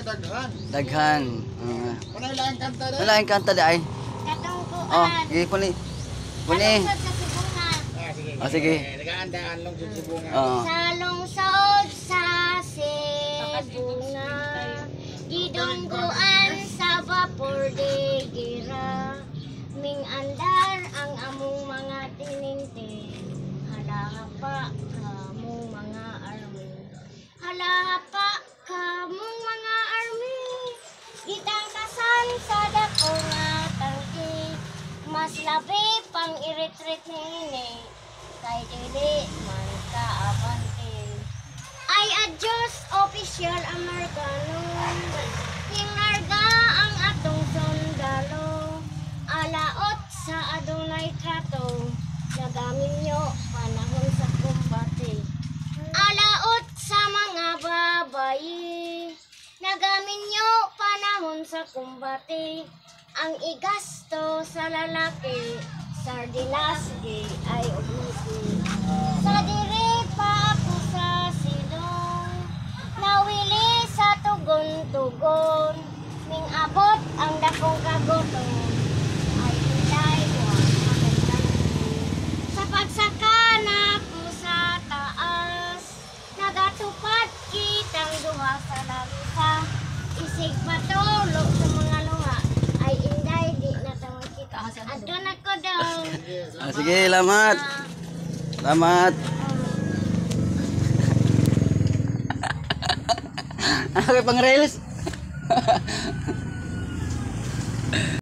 daghan. Daghan. Wala lang kanta dai. Wala yung kanta dai. Katungkuan. Oh, sige puni. Puni. Salungsod sa sibungan. Sige. Oh, sige. Nagaandaan lang sa sibungan. Oh. Salungsod sa sibungan. Gidungguan sa vapor de gira. Ming andar ang among mga tinintin. Halahapa kamong mga army. Halahapa kamong mga army. Gitangkasan sa dako nga tangki. Mas labi pang iritrit nini. Kay dili man kaabante. Ay adyos official Amerikano. Hinarga ang atong sundalo. Alaot sa adunay trato. Nagamin nyo panahon sa kumbate. Alaot sa mga babayi. Nagamin nyo panahon sa kumbate. Ang igasto sa lalaki. Sardinas di ay obisi. Sa diri pa ako sa silong. Nawili sa tugon-tugon. Ming abot ang dakong kagutom. Ay hilay wag makaganda. Sa pagsaka na ko sa taas. Nagatupad kitang duha sa langsa. Isig patulo sa mga luha. Ay inday di na tawag kita. Adun ako daw. Sige, salamat. Salamat. Ano kayo pang reels?